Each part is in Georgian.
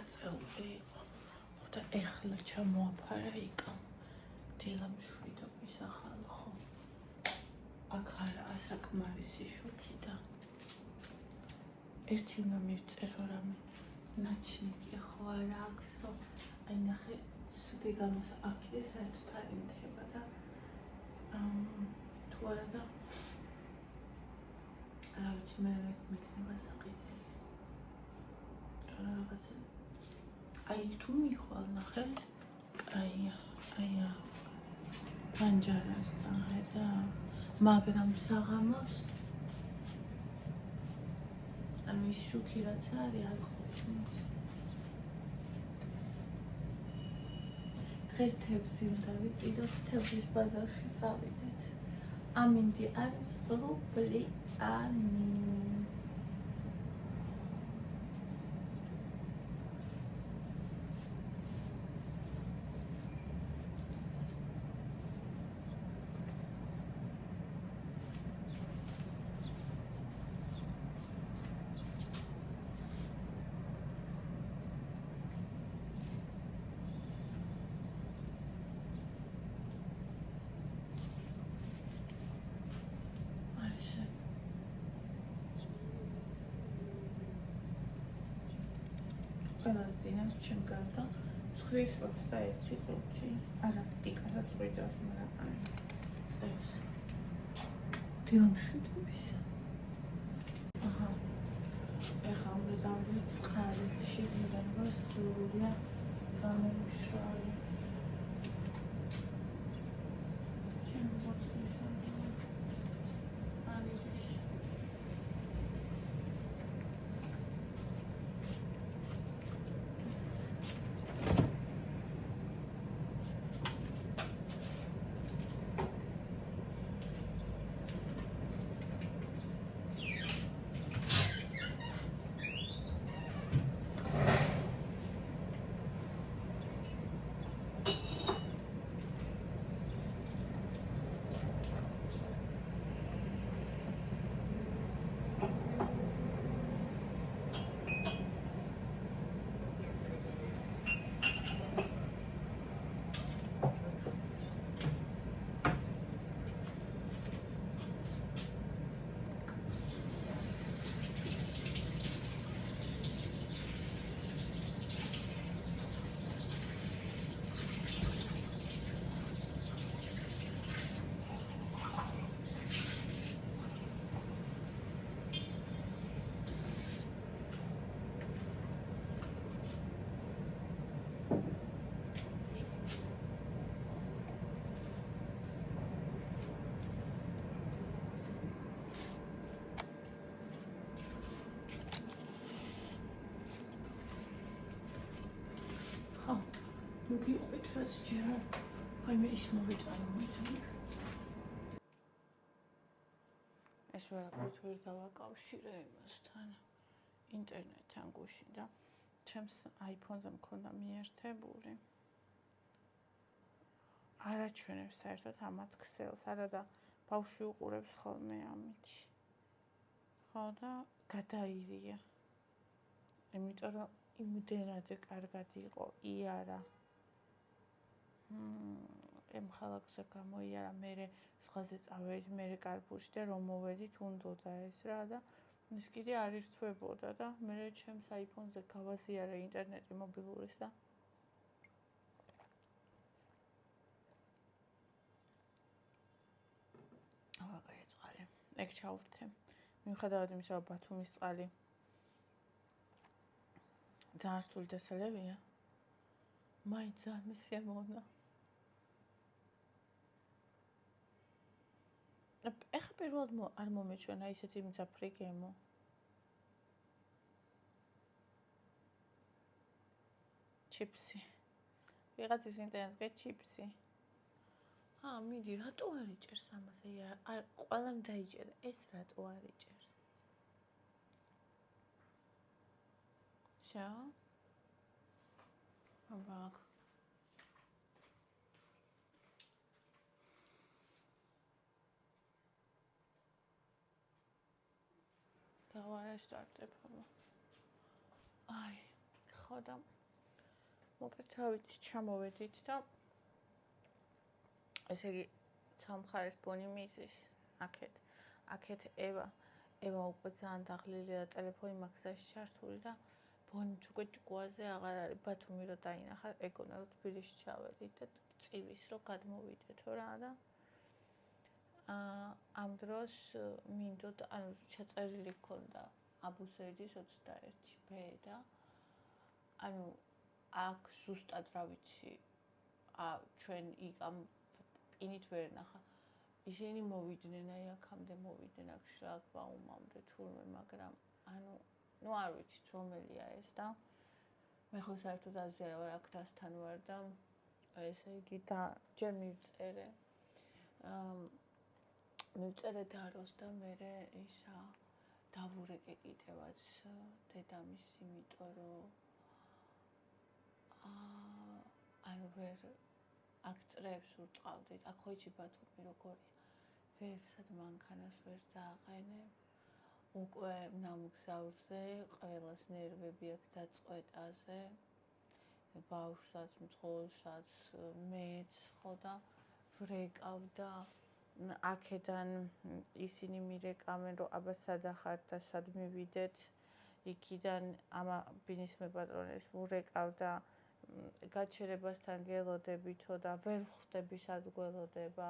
მიღწეული იყო. ხოდა ეხლა ჩამოაფარა იქა. დილამშვიდ მისახალხო. აქ არა ასაკმარისი შუქი და ერთი უნდა მივწერო რამე ნაჩნიკი ხო არა აქვს რომ აი ნახე სუდი გამოს აქე საერთოდ არ იმთება და თუ არა და რა ვიცი მე მეკნება საყიდელი რაღაცა აი თუ მიხვალ ნახე აია განჯარას და მაგრამ საღამოს ანუ ის შუქი რაც არის არ ყოფნის დღეს თევზი უნდა ვიყიდოთ თევზის ბაზარში წავიდეთ ამინდი არის რუბლი ყველას ძინავს ჩემ გარდა 9:21 წუთი. არა, ტიკასაც ვიძავს, მაგრამ აი წევს. დილამშვიდობის. აჰა. ეხლა უნდა დავიწყარი, შეგიდან ვარ სულია გამომშრალი. მოგიყვით რაც ჯერა აი მე ის მოვიტანო ეს ვერაფერით ვერ დავაკავშირე იმასთან ინტერნეტთან გუშინ და ჩემს iPhone-ზე მქონდა მიერთებული არაჩვენებს საერთოდ ამათ ქსელს არა და ბავშვი უყურებს ხოლმე ამით ხო და გადაირია იმიტომ რომ იმდენად კარგად იყო იარა ემხალაკზე გამოიარა მე სხვაზე წავედით მე კარპუში და რომ მოვედით უნდოდა ეს რა და ის კიდე არ ირთვებოდა და მე ჩემს iPhone-ზე გავაზიარე ინტერნეტი მობილურის და აღარ ეწყალე ეგ ჩავრთე მიუხედავად იმისა რომ ბათუმის წყალი ძალიან რთული დასალებია მაინც ძალიან მისიამოვნა ეხლა პირველად არ მომეჩვენა ისეთი მძაფრი გემო ჩიპსი ვიღაცის ინტერნეტს გე ჩიპსი მიდი რატო არ იჭერს ამას აი ყველამ დაიჭერა ეს რატო არ იჭერს შა აბა დავარესტარტებ აბა აი ხოდა მოკლედ რა ვიცი, ჩამოვედით და ესე იგი სამხარეს ბონი მიზის აქეთ ევა უკვე ძალიან დაღლილია და ტელეფონი მაგზაში ჩართული და ბონიც უკვე ჭკუაზე აღარ არის. ბათუმი რო დაინახა, ეგონა რომ თბილისში ჩავედით და წივის რო გადმოვიდეთო რა და ამ დროს მინდოდა, ანუ ჩაწერილი ქონდა აბუსეიძის 21 ბ და ანუ აქ ზუსტად რა ვიცი, ჩვენ იქ ამ პინით ვერ ნახა. ისინი მოვიდნენ, აი აქამდე მოვიდნენ, აქ შლაგბაუმამდე თურმე, მაგრამ ანუ არ ვიცით რომელია ეს და მე ხო საერთოდ აზია ვარ აქ დასთან ვარ და ესე იგი და ჯერ მივწერე დაროს და მე ისა დავურეკე კიდევაც დედამის, იმიტომ რომ ანუ ვერ აქ წრეებს ურწყავდით, აქ ხო იცი ბათუმი როგორია, ვერსად მანქანას ვერ დააყენებ, უკვე ნამგზავრზე, ყველას ნერვები აქ დაწყვეტაზე, ბავშვსაც, მძღოლსაც, მეც ხო და ვრეკავდა, აქედან ისინი მირეკავენ, რომ აბა სად ახართ და სად მივიდეთ, იქიდან ამა ბინის მეპატრონეს ვურეკავდა, გაჩერებასთან გელოდებითო და ვერ ხვდები სად გველოდება.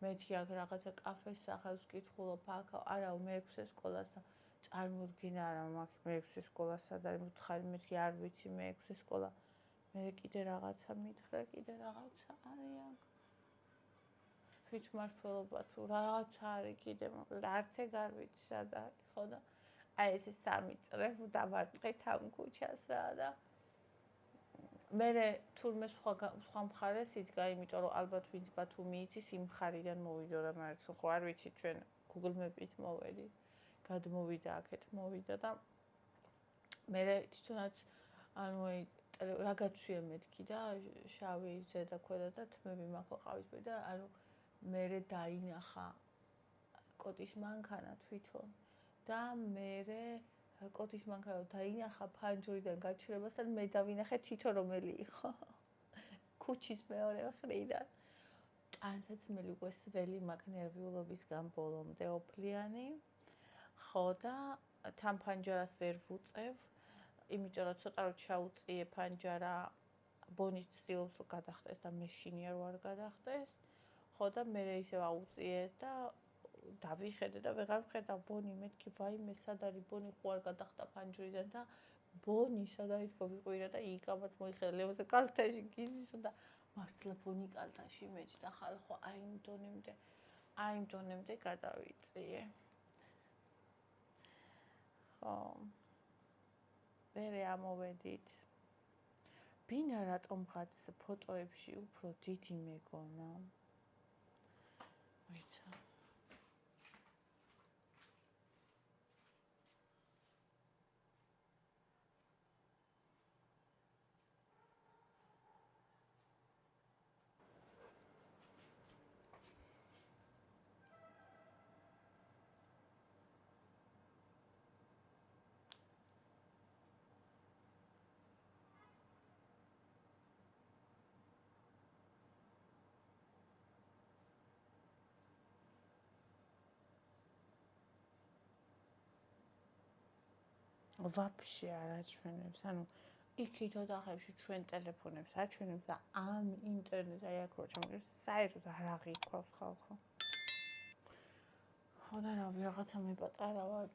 მეთქი აქ რაღაცა კაფეს სახელს ვკითხულობ აქ, არა მე-6 სკოლას და წარმოუდგინე არა მაქვს მე-6 სკოლას სად არის, ვთხარი მეთქი არ ვიცი მე-6 სკოლა. მე კიდე რაღაცა მითხრა, კიდე რაღაცა არის აქ. თვითმმართველობა თუ რაღაცა არის კიდე, მაგრამ არც ეგ არ ვიცი სად არის, ხო და აი ესე 3 წრე დავარტყით ამ ქუჩას რა და მერე თურმე სხვა მხარეს იდგა, იმიტომ რომ ალბათ ვინც ბათუმი იცის, იმ მხარიდან მოვიდოდა, მაგრამ ხო არ ვიცი, ჩვენ Google Map-ით მოვედით, გადმოვიდა აქეთ მოვიდა და მერე თვითონაც ანუ რა გაცვია მეთქი და შავი ზედა ქვედა და თმები მაქვს ყავისფერი და ანუ მერე დაინახა კოტის მანქანა თვითონ და მერე კოტის მანქანა დაინახა ფანჯრიდან გაჩერებასთან მე დავინახე თვითონ რომელი იყო ქუჩის მეორე მხრიდან ტანსაცმელი უკვე სველი მაქვს ნერვიულობისგან ბოლომდე ოფლიანი ხო და თან ფანჯარას ვერ ვუწევ იმიტომ რომ ცოტა რომ ჩაუწიე ფანჯარა ბონიც ცდილობს რომ გადახტეს და მე შინიერ ვარ გადახტეს ხო და მე ისევ აუწიეს და დავიხედე და ვეღარ ვხედავ ბონი მეთქი ვაიმე სად არის ბონი ხო არ გადახტა ფანჯრიდან და ბონი სად არის თქო ვიყვირა და იგამაც მოიხედა ლევოზე კალთაში გიზისო და მართლა ბონი კალთაში მეჭდა ხალხო აი იმ დონემდე გადავიწიე ხო მერე ამოვედით ბინა რატომღაც ფოტოებში უფრო დიდი მეგონა ვიცა ვაფშე არ აჩვენებს, ანუ იქით ოთახებში ჩვენ ტელეფონებს აჩვენებს და ამ ინტერნეტ აი აქ რო ჩამოგებს, საერთოდ არ აღიქვავს ხალხო. ხო და რა ვიღაცა მეპატარა ვარ,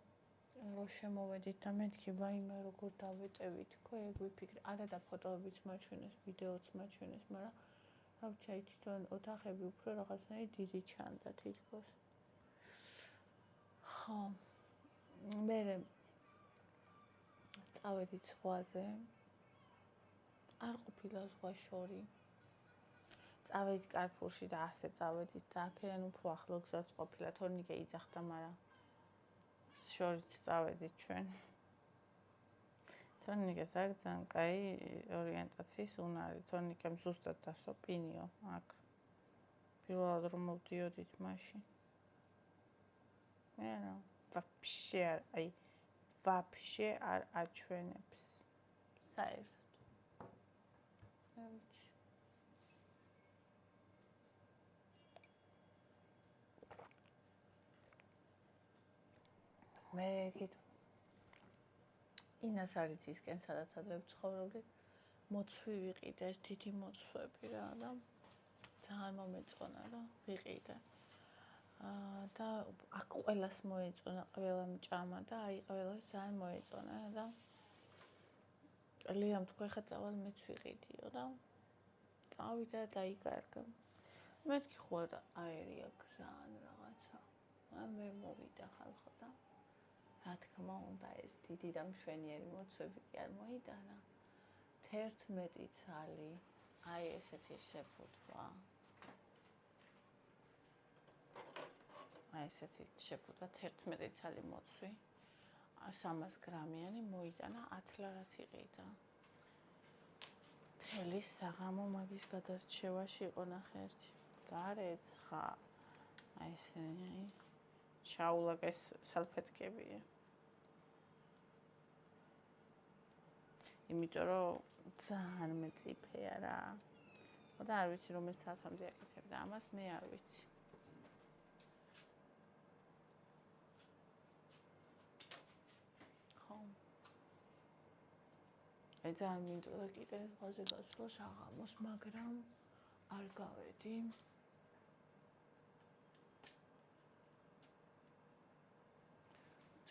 რო შემოვედით და მეთქი ვაიმე როგორ დავეტევით, თქო ეგ ვიფიქრე, არა და ფოტოებიც მაჩვენეს, ვიდეოც მაჩვენეს, მაგრამ რა ვიცი, აი თვითონ ოთახები უფრო რაღაცნაირი დიდი ჩანდა თითქოს. ხო, მერე წავედით ზღვაზე, არ ყოფილა ზღვა შორი. წავედით კარფურში და ასე წავედით და აქედან უფრო ახლო გზაც ყოფილა, თორნიკე იძახდა, მაგრამ შორით წავედით ჩვენ. თორნიკეს არის ძალიან კაი ორიენტაციის უნარი, თორნიკემ ზუსტად დასვა პინიო აქ. პირველად რომ მოვდიოდით მაშინ. მე რა, ვაფშე არ აჩვენებს საერთოდ. ვიცი. მე ეგეთ ინას არის ისკენ სადაც ადრე ვცხოვრობდი. მოცვი ვიყიდე, ეს დიდი მოცვები რა და ძალიან მომეწონა რა ვიყიდე. და აქ ყველას მოეწონა, ყველამ ჭამა და აი ყველას ძალიან მოეწონა და ლიამ თქვა ხა წავალ მეც ვიყიდიო და წავიდა და დაიკარგა. მეთქი ხო და აერი აქ ძალიან რაღაცა. მე მოვიდა ხალხო და რა თქმა უნდა ეს დიდი და მშვენიერი მოცვები კი არ მოიტანა. 11 წალი აი ესეთი შეფუთვა. აი ესეთი შეფუთვა 11 წალი მოცვი. 300 გრამიანი მოიტანა 10 ლარად იყიდა. თელი საღამო მაგის გადარჩევაში იყო ნახე ერთი. გარეცხა. აი ესენი ჩაულაკეს სალფეტკებია. იმიტომ რომ ძალიან მეწიფეა რა. და არ ვიცი რომელ საათამდე აკეთებდა ამას, მე არ ვიცი. ხო. აი ძალიან მინდოდა კიდე ხაზე გასვლა საღამოს, მაგრამ არ გავედი.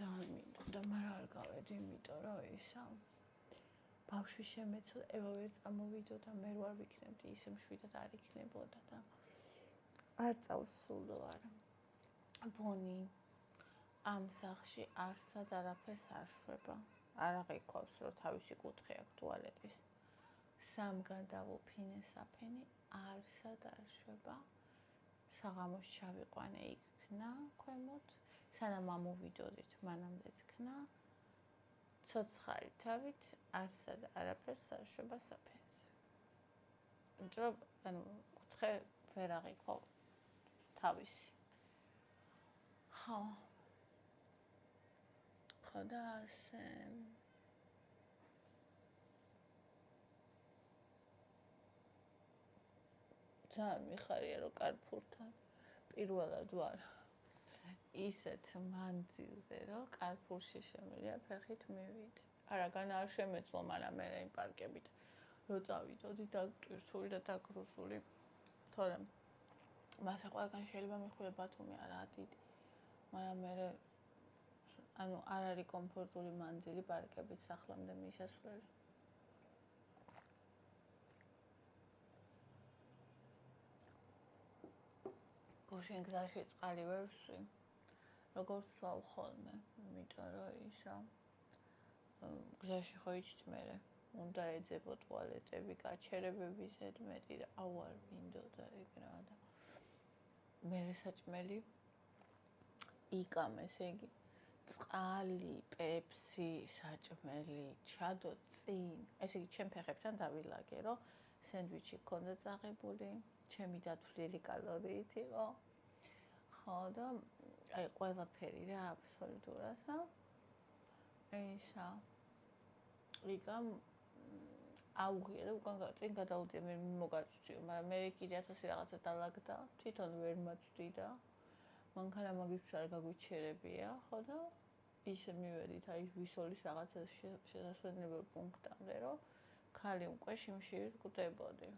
ძალიან მინდოდა, მაგრამ არ გავედი, იმიტომ რომ ისა ბავშვი შემეცოდა, ევა ვერ წამოვიდოდა, მე ვარ ვიქნებდი, ისე მშვიდად არ იქნებოდა და არ წავსულო არა. ბონი ამ სახლში არსად არაფერს არ შვება. არ აღიქვავს, რომ თავისი კუთხე აქვს ტუალეტის. სამგან დავუფინე საფენი, არსად არ შვება. საღამოს ჩავიყვანე იქნა ქვემოთ, სანამ ამოვიდოდით, მანამდეც ქნა. ცოცხალი თავით არსად არაფერს არ შვება საფენზე. იმიტომ რომ ანუ კუთხე ვერ აღიქვა თავისი. ხო. ხო და ასე ძალიან მიხარია რომ კარფურთან პირველად ვარ ისეთ მანძილზე რომ კარფურში შემიძლია ფეხით მივიდე. არაგან არ შემეძლო, მაგრამ მე იმ პარკებით რო წავიდოდი დაგტვირთული და დაგრუსული. თორემ მასა ყველგან შეიძლება მიხვიდე ბათუმი არაა დიდი. მაგრამ მე ანუ არ არის კომფორტული მანძილი პარკებით სახლამდე მისასვლელი. გუშინ გზაში წყალი ვერ ვსვი. როგორც ვსვავ ხოლმე, იმიტომ რომ ისა გზაში ხო იცით მე უნდა ეძებო ტუალეტები, გაჩერებები ზედმეტი და აუ არ მინდოდა ეგ რა და მე საჭმელი იკამ ესე იგი წყალი, პეპსი, საჭმელი, ჩადო წინ. ესე იგი ჩემ ფეხებთან დავილაგე, რომ სენდვიჩი გქონდა წაღებული, ჩემი დათვლილი კალორიით იყო. ხო და აი ყველაფერი რა აბსოლუტურად, ხა? ისა იკამ აუღია და უკან წინ გადავდია მე მოგაწვიო, მაგრამ მე კიდე 1000 რაღაცა დალაგდა, თვითონ ვერ მაწვდიდა. მანქანა მაგისთვის არ გაგვიჩერებია, ხო და ისე მივედით აი ვისოლის რაღაცა შესაძლებელი პუნქტამდე, რომ ხალი უკვე შიმშილით გვდებოდი.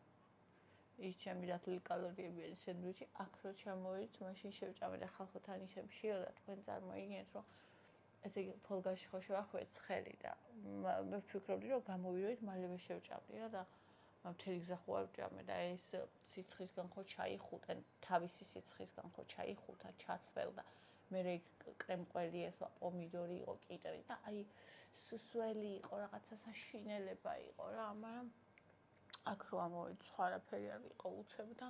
ის ჩემი დათვლილი კალორიებიანი სენდვიჩი აქ რო ჩამოვიდით, მაშინ შევჭამე და ხალხო თან ისე მშიოდა, თქვენ წარმოიდგინეთ, რომ ესე იგი ფოლგაში ხო შევახვეეთ ცხელი და მე ვფიქრობდი, რომ გამოვიდოდით, მალევე შევჭამდი რა და მთელი გზა ხო არ ვჭამე და ეს სიცხისგან ხო ჩაიხუტენ, თავისი სიცხისგან ხო ჩაიხუტა, ჩასველდა. მე კრემყველი ესვა, პომიდორი იყო, კიტრი და აი სუსველი იყო, რაღაცა საშინელება იყო რა, მაგრამ აქ რო ამოვედი, სხვა არაფერი არ იყო უცებ და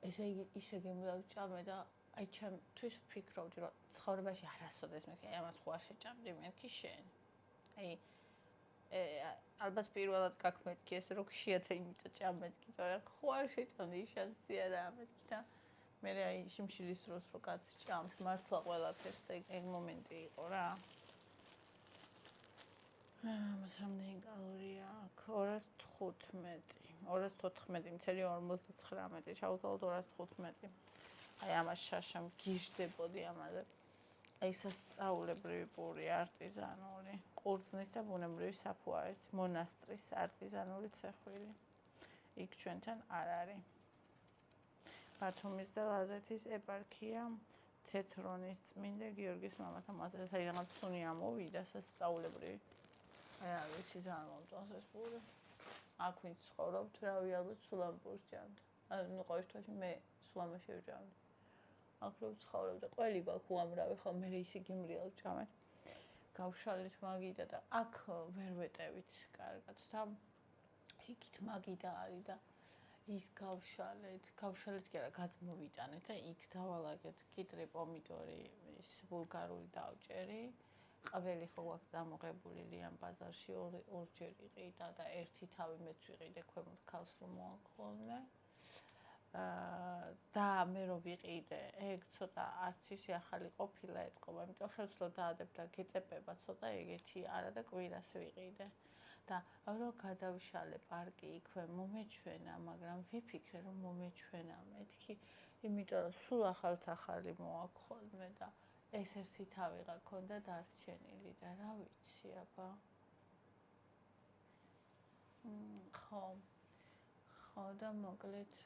ესე იგი ისე გემოვჭამე და აი ჩემთვის ვფიქრობდი, რომ ცხოვრებაში არასოდეს მეთქი, აი ამას ხო არ შეჭამდი მეთქი შენ. აი ალბათ პირველად გაქვს მეთქი ეს რო გშიათა იმიტომ ჭამეთქი, თორე ხო არ შეჭამდი შანსი არა მეთქი და მე აი შიმშილის დროს რო კაცი ჭამს, მართლა ყველაფერს ეგ მომენტი იყო რა. მას რამდენი კალორია აქვს? 215. 214.59 ჩავთვალოთ 215. აი ამას შაშამ გიждდებოდი ამაზე. ეს სწავლებრივი პური არტიზანული, ყურძნის და ბუნებრივი საფუარის მონასტრის არტიზანული ცეხვილი. იქ ჩვენთან არ არის. ბათუმის და ლაზეთის ეპარქია თეთრონის წმინდა გიორგის მამათა მონასტერში რაღაც სუნი ამოვიდა სასწავლებრივი. აი არ ვიცი ძალიან მომწონს ეს პური. აქ ვინც ცხოვრობთ, რავი, ალბათ სულ ამ პურს ჭამთ. ანუ ყოველთვის მე სულ ამას შევჭამდი. აქ რო ცხოვრობ და ყველი გვაქვს უამრავი, ხო მე ისე გემრიელ ჭამეთ. გავშალეთ მაგიდა და აქ ვერ ვეტევით კარგად და იქით მაგიდა არის და ის გავშალეთ კი არა გადმოვიტანეთ და იქ დავალაგეთ კიტრი, პომიდორი, ის ბულგარული დავჭერი. ყველი ხო გვაქვს დამოღებული ლიან ბაზარში ორჯერ იყიდა და ერთი თავი მეც ვიყიდე ქვემოთ ქალს რომ მოაქოლმე. და მე რო ვიყიდე, ეგ ცოტა არც ისე ახალი ყოფილა ეთყობა, იმიტომ ხელსლო დაადებ და გეწეპება ცოტა ეგეთი არა და კვირას ვიყიდე. და რო გადავშალე პარკი იქვე მომეჩვენა, მაგრამ ვიფიქრე რომ მომეჩვენა მეთქი, იმიტომ რომ სულ ახალი მოაქოლმე და ეს ერთი თავიღა ქონდა დარჩენილი და რა ვიცი აბა. ხო და მოკლედ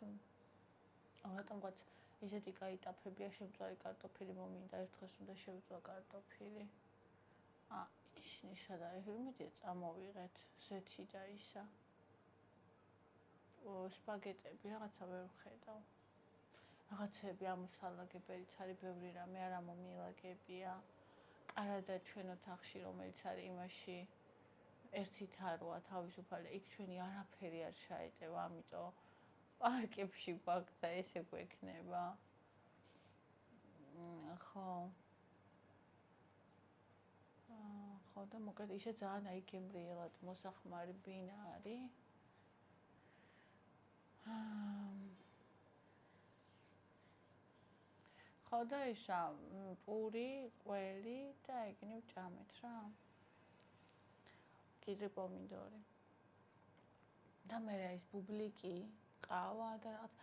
რატომღაც ისეთი კაი ტაფებია შემწვარი კარტოფილი მომინდა ერთხელს უნდა შევწვა კარტოფილი. ისინი სადა იმედია წამოვიღეთ ზეთი და ისა. სპაგეტები რაღაცა ვერ ვხედავ. რაღაცები ამოსალაგებელიც არის ბევრი რამე არ ამომილაგებია. კარადა ჩვენ ოთახში რომელიც არის იმაში ერთი თაროა თავისუფალი, იქ ჩვენი არაფერი არ ჩაეტევა, ამიტომ პარკებში გვაგზა ესე გვექნება. ხო და მოკლედ ისე ძალიან აი გემრიელად მოსახმარი ბინა არის. ხო და ისა პური, ყველი და ეგენი ვჭამეთ რა. კიტრი, პომიდორი. და მე ის ბუბლიკი, ყავა და რაღაც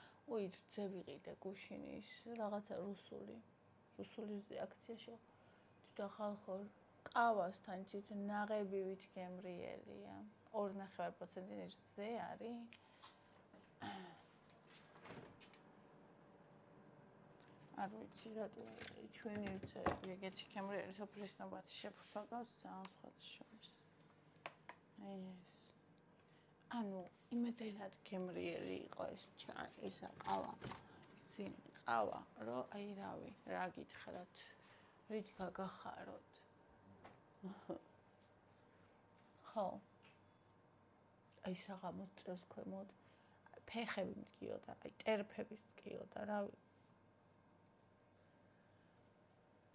რძე ვიყიდე გუშინის რაღაცა რუსული აქციაში. თვითონ ხალხო ყავასთან იცით ნაღებივით გემრიელია. 2.5% რძე არის. არ ვიცი რატო ჩვენი რძეები ეგეთი გემრიელი სოფლის ნაბათი შეფსაგავს ძალიან სხვა შორის. ეს ანუ იმედად გემრიელი იყო ეს ყავა. წინ ყავა, რომ აი რავი, რა გითხრათ, რით გაგახაროთ. ხო. აი საღამოს წელს ქვემოთ ფეხები მდგიოდა, აი ტერფების მდგიოდა, რავი.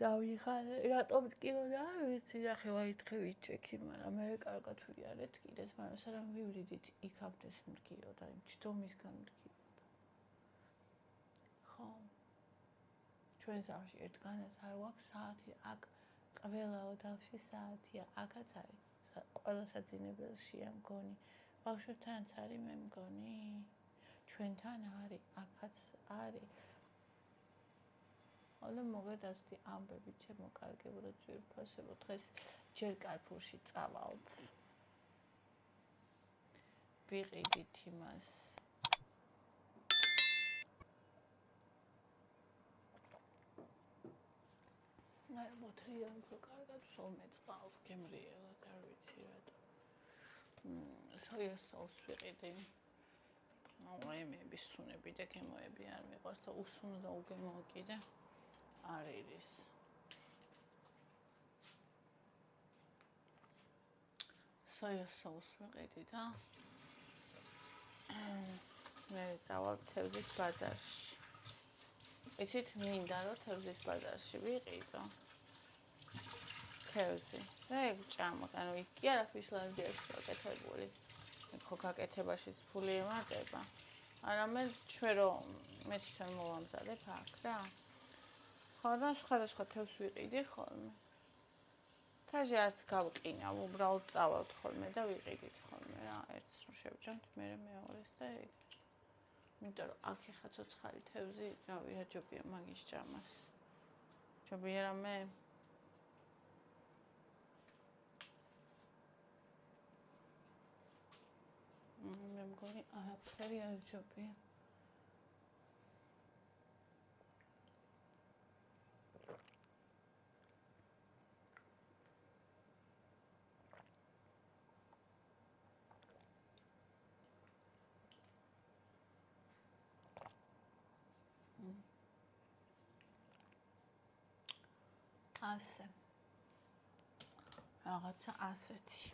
დავიხარე, რატომ მდგიოდა, არ ვიცი, ნახე ვაითხე ვიჩექი, მაგრამ მე კარგად ვიარეთ კიდეს, მაგრამ სანამ ვივრიდით იქამდე მდგიოდა, იმ ჯდომისგან მდგიოდა. ხო. ჩვენ ზავში ერთგანაც არ გვაქვს საათი, აქ ყველა ოთახში საათია, აქაც არის. ყველა საძინებელშია მგონი. ბავშვებთანაც არის მე მგონი. ჩვენთან არის, აქაც არის. Αλλά მოგედასდი ამბები ჩემო კარგებო ძვირფასებო დღეს ჯერ კარფურში წავალთ. ვიყიდით იმას. აი მოთრიან უფრო კარგად სულ მეწყავს გემრიელად არ ვიცი რატო. სოიას სოუსს ვიყიდი. აიმების სუნები და გემოები არ მიყვარს და უსუნო და უგემოუკიდე. არ არის. სოიას სოუსს ვიყიდი და მე წავალ თევზის ბაზარში. იცით მინდა რომ თევზის ბაზარში ვიყიდო. თევზი. და ეგ ჭამოთ, ანუ იქ კი არა ფიშლანდიაში გაკეთებული. ხო გაკეთებაშიც ფული ემატება. არამედ ჩვენ რომ მე თვითონ მოვამზადებ აქ რა. ხო და სხვადასხვა თევზს ვიყიდი ხოლმე. თაჟი არც გავყინავ, უბრალოდ წავალთ ხოლმე და ვიყიდით ხოლმე რა, ერთს რომ შევჭამთ, მერე მეორეს და ეგ. იმიტომ რომ აქ ეხა ცოცხალი თევზი, რავი, რა ჯობია მაგის ჭამას. ჯობია რამე? მე მგონი არაფერი არ ჯობია. ასე. რაღაცა ასეთი.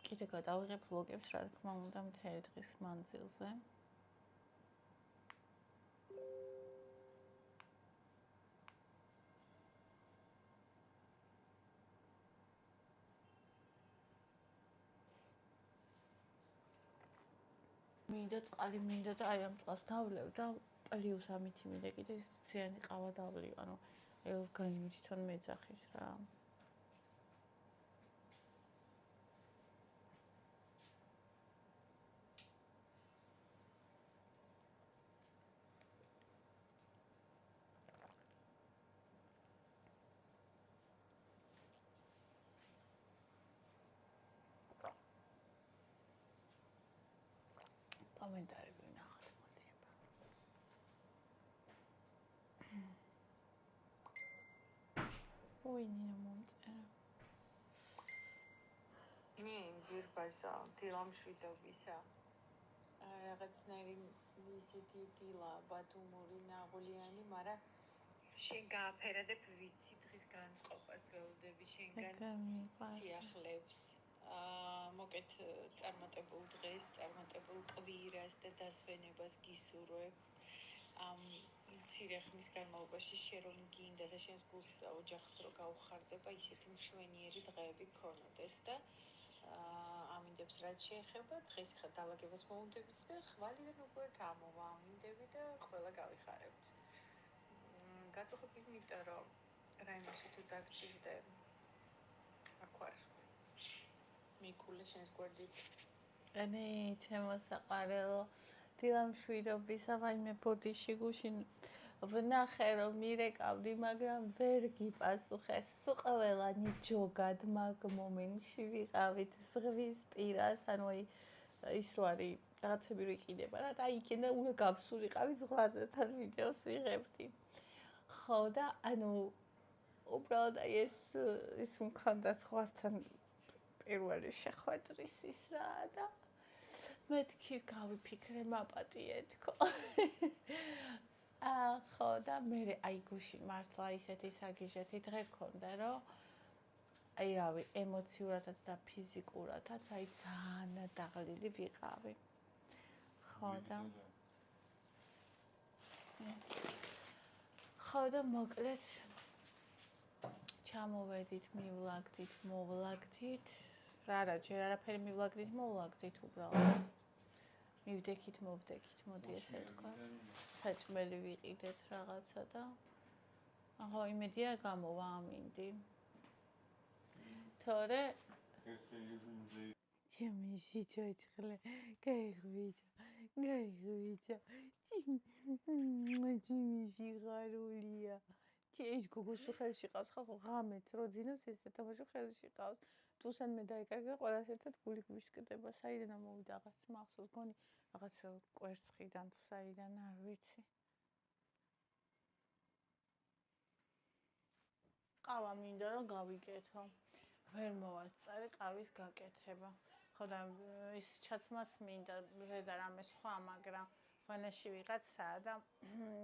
კიდე გადავიღებ ვლოგებს, რა თქმა უნდა, მთელი დღის მანძილზე. მინდა წყალი მინდა და აი ამ წყალს დავლევ და პლიუს ამით მინდა კიდე ზიანი ყავა დავლივ, ანუ ორგანიზმი თვითონ მეძახის რა. კომენტარები ვნახოთ მოძიება. უინი მომწერა. მე ძირბაზა დილამშვიდობისა. რაღაცნაირი ისეთი დილა ბათუმური ნაღვლიანი, მაგრამ შენ გააფერადებ ვიცი დღის განწყობას ველოდები შენგან სიახლებს. მოკეთ წარმატებულ დღეს, წარმატებულ კვირას და დასვენებას გისურვებ. მცირე ხნის განმავლობაში შენ რომ გინდა და შენს გულს და ოჯახს რო გაუხარდება, ისეთი მშვენიერი დღეები გქონოდეთ და ამინდებს რაც შეეხება დღეს ხა დაალაგებას მოუნდებით და ხვალიდან უკვე გამოვამინდები და ყველა გავიხარებთ. გაწუხები იმიტომ რომ რაიმოში თუ დაგჭირდე აქ ვარ. მიკულე შენს გვერდით. ანი ჩემო საყვარელო დილამშვიდობისა, ვაიმე ბოდიში გუშინ ვნახე რომ მირეკავდი, მაგრამ ვერ გიპასუხე. სულ ყველანი ჯოგად მაგ მომენტში ვიყავით ზღვის პირას, ანუ ის რო არის რაღაცები რო იყიდება რა და იქიდან უნდა გავსულიყავი ზღვაზე თან ვიდეოს ვიღებდი. ხო და ანუ უბრალოდ აი ეს მქონდა ზღვასთან პირველი შეხვედრის ის რა და მეთქი გავიფიქრე მაპატიე თქო. ხო და მე აი გუშინ მართლა ისეთი საგიჟეთი დღე გქონდა რომ აი რავი ემოციურადაც და ფიზიკურადაც აი ძალიან დაღლილი ვიყავი. ხო და მოკლედ ჩამოვედით, მივლაგდით, მოვლაგდით. რა ჯერ არაფერი მივლაგდით, მოვლაგდით უბრალოდ. მივდექით, მოვდექით, მოდი ესე ვთქვა. საჭმელი ვიყიდეთ რაღაცა და ახლა იმედია გამოვა ამინდი. თორე ჩემი ჩოჩხლე, გაიღვიძა. ჩემი ღარულია. ეს გოგოს ხელში ყავს ხო ღამეთ რო ძინავს ესე თამაში ხელში ყავს. თუსან მე დაიკარგა ყველას ერთად გული გვიშკდება. საიდან მოვიდა რაღაც მახსოვს გონი რაღაც კვერცხიდან თუ საიდან არ ვიცი. ყავა მინდა რომ გავიკეთო. ვერ მოვასწარი ყავის გაკეთება. ხო და ის ჩაცმაც მინდა ზედა რამე სხვა, მაგრამ ვანაში ვიღაცაა და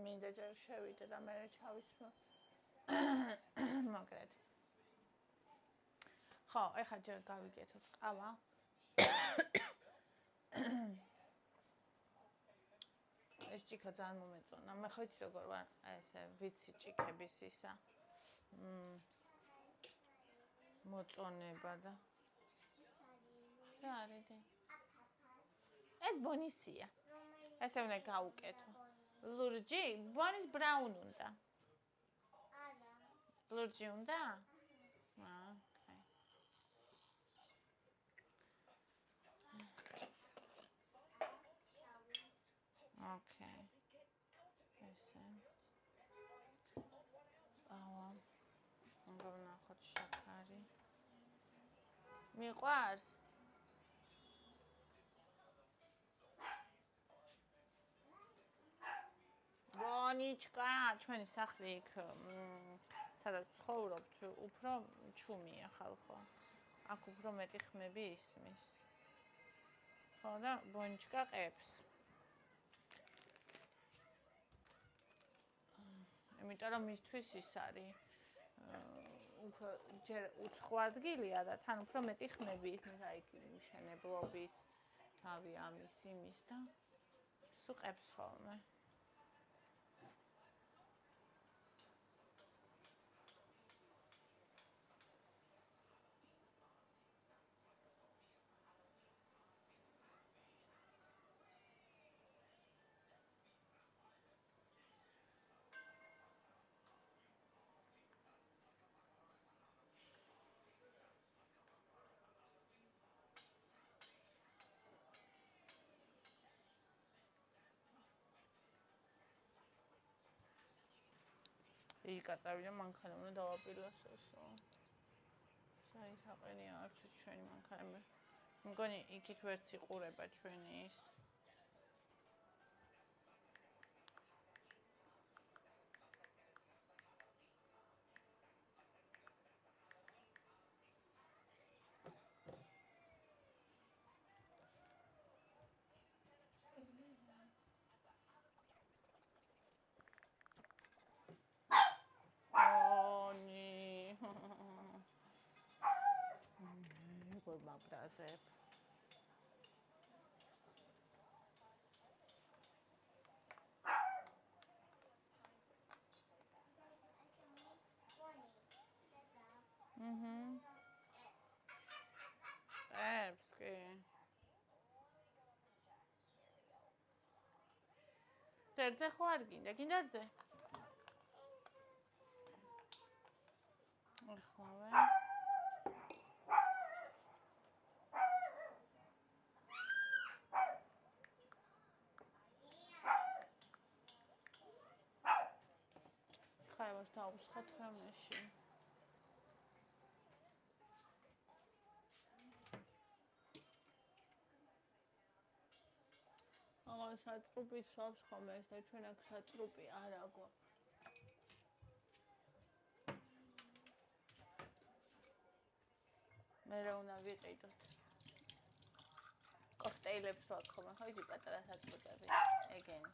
მინდა ჯერ შევიდე და მე ჩავისვა. მოკლედ. ხო, ეხლა ჯერ გავიკეთოთ ყავა. ეს ჭიქა ძალიან მომეწონა. მე ხო იცი როგორ ვარ, ესე ვიცი ჭიქების ისა. მოწონება და რა არის? ეს ბონისია. ესე უნდა გავუკეთო. ლურჯი? ბონის ბრაუნ უნდა. არა. ლურჯი უნდა? Okay. ესე. ავა. მოგვნახოთ შაქარი. მიყვარს? რონიჩკა, ჩვენი სახლი იქ სადაც ცხოვრობთ, უფრო ჩუმია ხალხო. აქ უფრო მეტი ხმები ისმის. ხო და ბონჩკა ყებს. იმიტომ რომ მისთვის ის არის უფრო ჯერ უცხო ადგილია და თან უფრო მეტი ხმები ისმის, აი მშენებლობის, რავი, ამის, იმის და სულ ყებს ხოლმე. იგი კაწავიდა მანქანა უნდა დავაპირლოსო. საითაყენია არც ჩვენი მანქანა. მგონი იქით ვერც იყურება ჩვენი ის. Magrazeb. Erbski. Serze ხო არ გინდა? გინდა რზე? ახლავე. ხაებას დავუსხათ რამეში. აღარ საწრუპი სვავს ხოლმე ეს და ჩვენ აქ საწრუპი არ აგვაქვს. მე რა უნდა ვიყიდოთ? კოქტეილებს ვაქ ხოლმე, ხო იცი პატარა საწრუპები. ეგენი.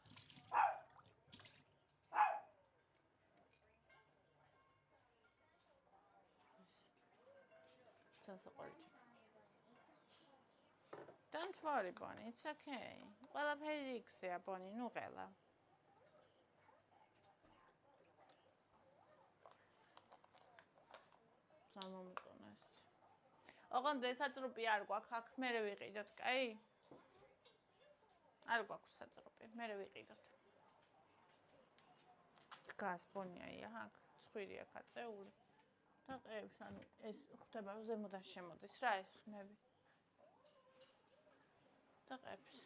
Don't worry, Bonnie. It's okay. ყველაფერი იქზეა, Bonnie. ნუ ყელა. სამომწონეს. ოღონდ საწრუპი არ გვაქვს, აქ მე ვიყიდოთ, კაი? არ გვაქვს საწრუპი, მე ვიყიდოთ. დგას Bonnie-ია აქ, ცხვირი აქ აწეული. და ყებს, ანუ ეს ხვდება რომ ზემოდან შემოდის რა ეს ხმები. და ყებს.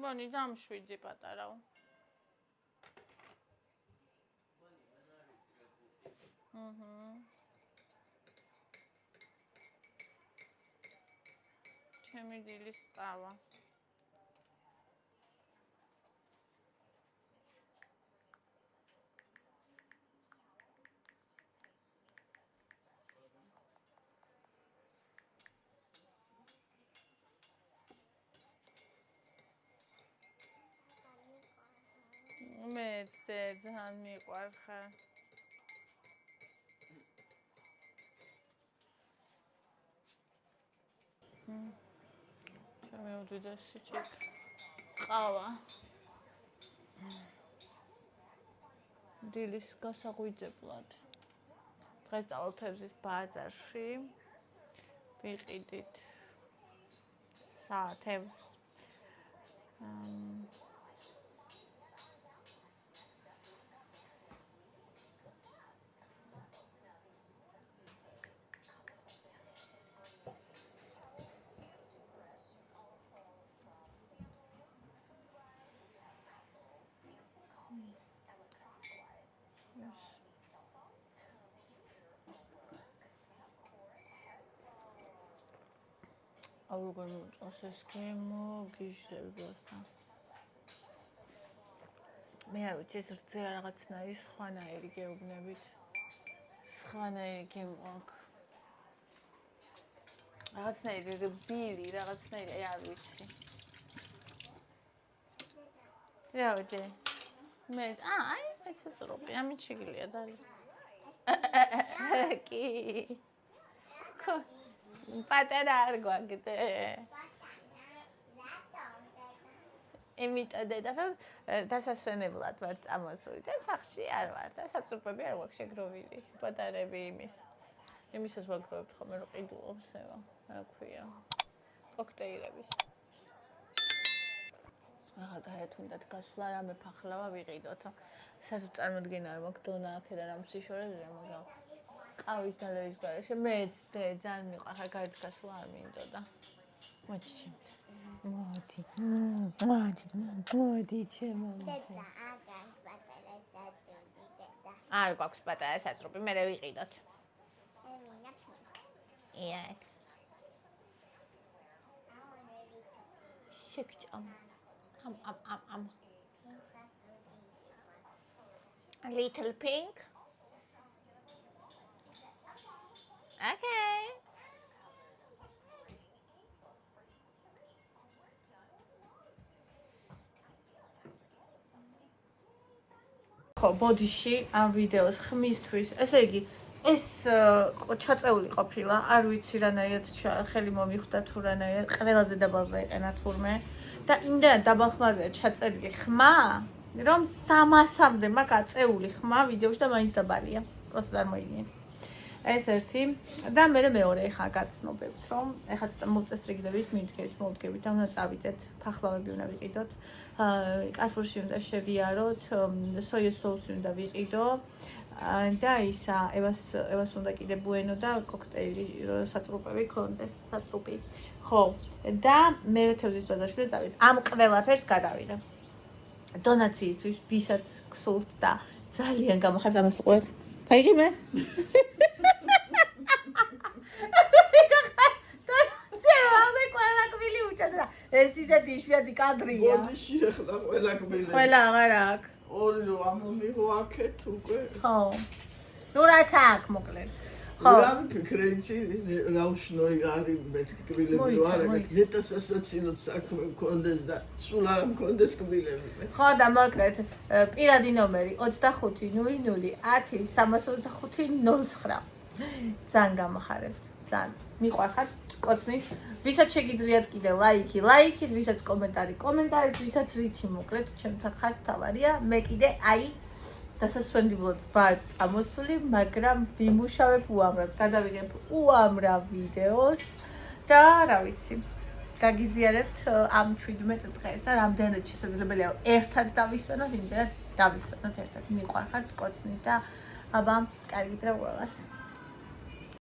Bonnie, დამშვიდი პატარაო. ჩემი დილის ყავა. მეც ძალიან მიყვარხარ. ჩემი უდიდესი ყავა. დილის გასაღვიძებლად. დღეს წავალთებზის ბაზარში. ვიყიდით საათებს. აუ როგორ მოწონს ეს გემო, გიჟდები ბოსთან. მე არ ვიცი ეს რძე რაღაცნაირი სხვანაირი გეუბნებით. სხვანაირი გემო აქვს. რაღაცნაირი რბილი, რაღაცნაირი, არ ვიცი. რა ვიცი. მე, აი, ეს წროპი, ამით შეგიძლია და. კი. პატარა არ გვაგდე. იმიტომ დასასვენებლად ვარ წამოსული და სახში არ ვარ და საწურბები არ გვაქვს შეგროვილი. პატარები იმისას ვაგროვებთ ხოლმე რომ ყიდულობს ევა. რა ქვია? კოქტეილების. აღარ გარეთ უნდათ გასვლა რამე ფახლავა ვიყიდოთ. საერთოდ წარმოდგენა არ მაქვს დონა აქედან ამ სიშორეზეა, მაგრამ ყავის დალევის გარეშე მეც ძალიან მიყვარხარ გარეთ გასვლა არ მინდოდა. მოდი ჩემთან. მოდი ჩემო. არ გვაქვს პატარა სატრუპი, მე ვიყიდოთ. Yes. შეკჭამ. ამ. A little pink. Okay. ხო, ბოდიში ამ ვიდეოს ხმისთვის, ესე იგი, ეს ჩაწეული ყოფილა, არ ვიცი რანაირად ხელი მომიხვდა თუ რანაირად, ყველაზე დაბალზე იყენა თურმე და იმდენად დაბალ ხმაზე ჩაწერილი ხმა, რომ 300-მდე მაქვს აწეული ხმა ვიდეოში და მაინც დაბალია. პროსტ არ მოიგია. ეს ერთი და მე მეორე ხა გაცნობებთ, რომ ეხლა ცოტა მოწესრიგდებით, მოვდგებით და უნდა წავიდეთ, ფახლავები უნდა ვიყიდოთ. კარფურში უნდა შევიაროთ, სოია სოუსი უნდა ვიყიდო და ისა ევას უნდა კიდე ბუენო და კოქტეილი სატრუპები ქონდეს, სატრუპი. ხო, და მე თევზის ბაზარში წავიდეთ. ამ ყველაფერს გადავიღებ. დონაციისთვის, ვისაც გსურთ და ძალიან გამოხართ ამას უყურეთ. ფაიღი მე? ეს ისეთი იშვიათი კადრია. ბოდიში ახლა ყველა გმირები. ყველა აღარ აქვს. ორი რო ამომიღო აქეთ უკვე. ხო. ნუ რაც აქვს მოკლედ. ხო. რა ვიფიქრე იცი რა უშნოი არის მეთქი კბილები რო არ აქვს. ზეტასასაცილოდ საქმე მქონდეს და სულ არ მქონდეს კბილები. ხო და მოკლედ პირადი ნომერი 250010032509. ძალიან გამოხარებთ. ძალიან მიყვარხართ კოცნით. ვისაც შეგიძლიათ კიდე ლაიქით, ვისაც კომენტარით, ვისაც რითი მოკლედ, ჩემთან ხართ თავარია. მე კიდე აი დასასვენებლად ვარ წამოსული, მაგრამ ვიმუშავებ უამრას, გადავიღებ უამრავ ვიდეოს და რა ვიცი, გაგიზიარებთ ამ 17 დღეს და რამდენად შესაძლებელია ერთად დავისვენოთ, იმდენად დავისვენოთ ერთად. მიყვარხართ კოცნით და აბა, კარგი დღე ყველას.